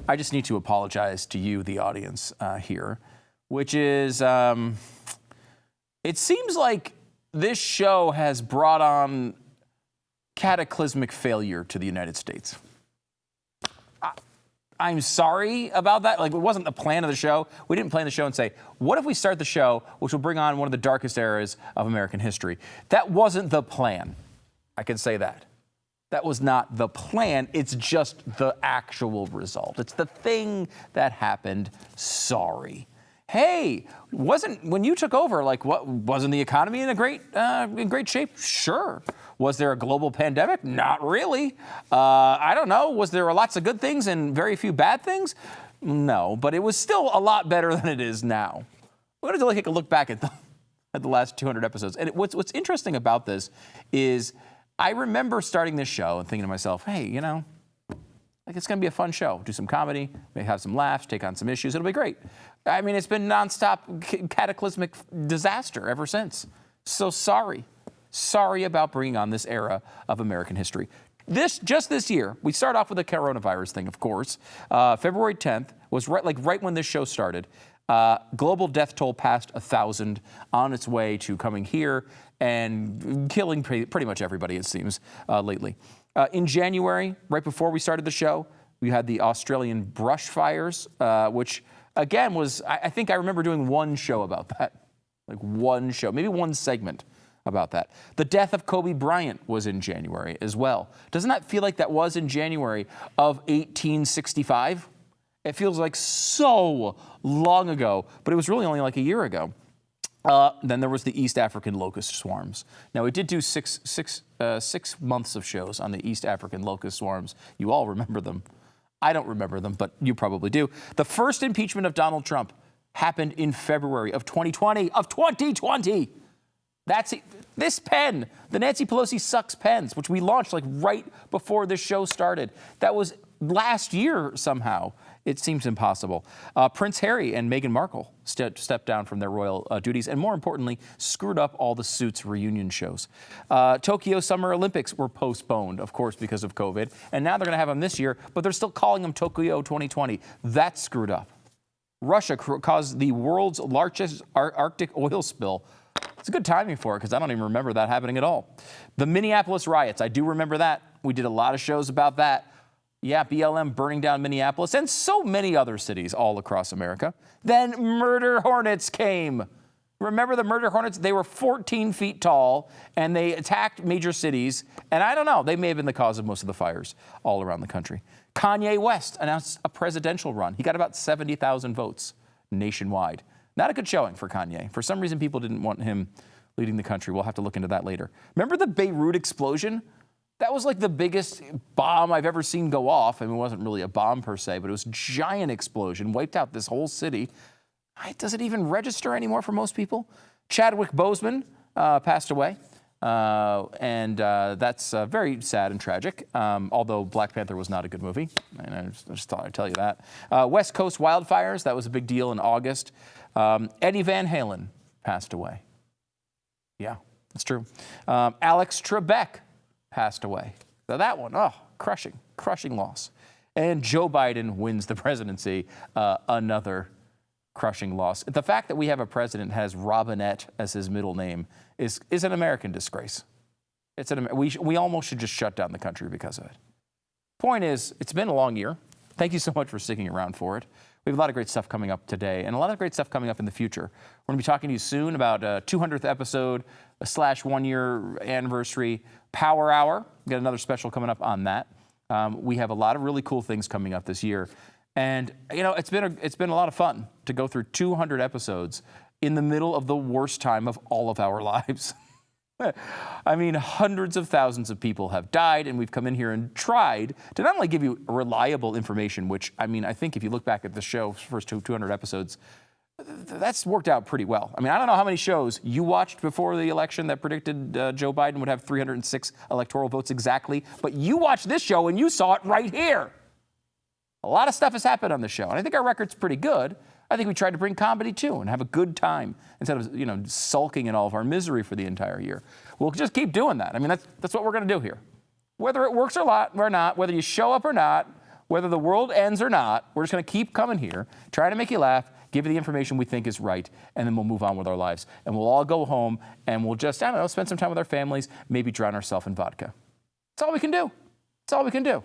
I just need to apologize to you, the audience, here, which is, it seems like this show has brought on cataclysmic failure to the United States. I'm sorry about that. Like, it wasn't the plan of the show. We didn't plan the show and say, what if we start the show, which will bring on one of the darkest eras of American history? That wasn't the plan. I can say that. That was not the plan. It's just the actual result. It's the thing that happened. Sorry. Hey, when you took over, like, what wasn't the economy in great shape? Sure. Was there a global pandemic? Not really. I don't know. Was there lots of good things and very few bad things? No, but it was still a lot better than it is now. We're going to take a look back at the last 200 episodes. And what's interesting about this is I remember starting this show and thinking to myself, hey, you know, like, it's going to be a fun show. Do some comedy, maybe have some laughs, take on some issues. It'll be great. I mean, it's been nonstop cataclysmic disaster ever since. So sorry. Sorry about bringing on this era of American history. Just this year, we start off with the coronavirus thing, of course. February 10th was right when this show started. Global death toll passed 1,000 on its way to coming here and killing pretty much everybody, it seems, lately. In January, right before we started the show, we had the Australian brush fires, which, again, was, I think I remember doing one show about that. Like one show, maybe one segment about that. The death of Kobe Bryant was in January as well. Doesn't that feel like that was in January of 1865? It feels like so long ago, but it was really only like a year ago. Then there was the East African locust swarms. Now, we did do six months of shows on the East African locust swarms. You all remember them. I don't remember them, but you probably do. The first impeachment of Donald Trump happened in February of 2020. That's it. This pen, the Nancy Pelosi sucks pens, which we launched like right before this show started. That was last year somehow. It seems impossible. Prince Harry and Meghan Markle stepped down from their royal duties and, more importantly, screwed up all the Suits reunion shows. Tokyo Summer Olympics were postponed, of course, because of COVID, and now they're going to have them this year, but they're still calling them Tokyo 2020. That's screwed up. Russia caused the world's largest Arctic oil spill. It's good timing for it because I don't even remember that happening at all. The Minneapolis riots, I do remember that. We did a lot of shows about that. Yeah, BLM burning down Minneapolis and so many other cities all across America. Then murder hornets came. Remember the murder hornets? They were 14 feet tall and they attacked major cities. And I don't know, they may have been the cause of most of the fires all around the country. Kanye West announced a presidential run. He got about 70,000 votes nationwide. Not a good showing for Kanye. For some reason, people didn't want him leading the country. We'll have to look into that later. Remember the Beirut explosion? That was like the biggest bomb I've ever seen go off. I mean, it wasn't really a bomb per se, but it was a giant explosion, wiped out this whole city. Does it even register anymore for most people? Chadwick Boseman passed away, and that's very sad and tragic, although Black Panther was not a good movie. And I just thought I'd tell you that. West Coast wildfires, that was a big deal in August. Eddie Van Halen passed away. Yeah, that's true. Alex Trebek passed away. So that one, crushing loss. And Joe Biden wins the presidency, another crushing loss. The fact that we have a president that has Robinette as his middle name is an American disgrace. We almost should just shut down the country because of it. Point is, it's been a long year. Thank you so much for sticking around for it. We have a lot of great stuff coming up today and a lot of great stuff coming up in the future. We're going to be talking to you soon about a 200th episode / 1 year anniversary Power Hour. We've got another special coming up on that. We have a lot of really cool things coming up this year. And, you know, it's been a lot of fun to go through 200 episodes in the middle of the worst time of all of our lives. I mean, hundreds of thousands of people have died, and we've come in here and tried to not only give you reliable information, which, I mean, I think if you look back at the show's first 200 episodes, that's worked out pretty well. I mean, I don't know how many shows you watched before the election that predicted Joe Biden would have 306 electoral votes exactly, but you watched this show and you saw it right here. A lot of stuff has happened on the show, and I think our record's pretty good. I think we tried to bring comedy too and have a good time instead of, you know, sulking in all of our misery for the entire year. We'll just keep doing that. I mean, that's what we're going to do here. Whether it works or not, whether you show up or not, Whether the world ends or not, we're just going to keep coming here, trying to make you laugh, give you the information we think is right, and then we'll move on with our lives. And we'll all go home and we'll just, I don't know, spend some time with our families, maybe drown ourselves in vodka. That's all we can do. That's all we can do.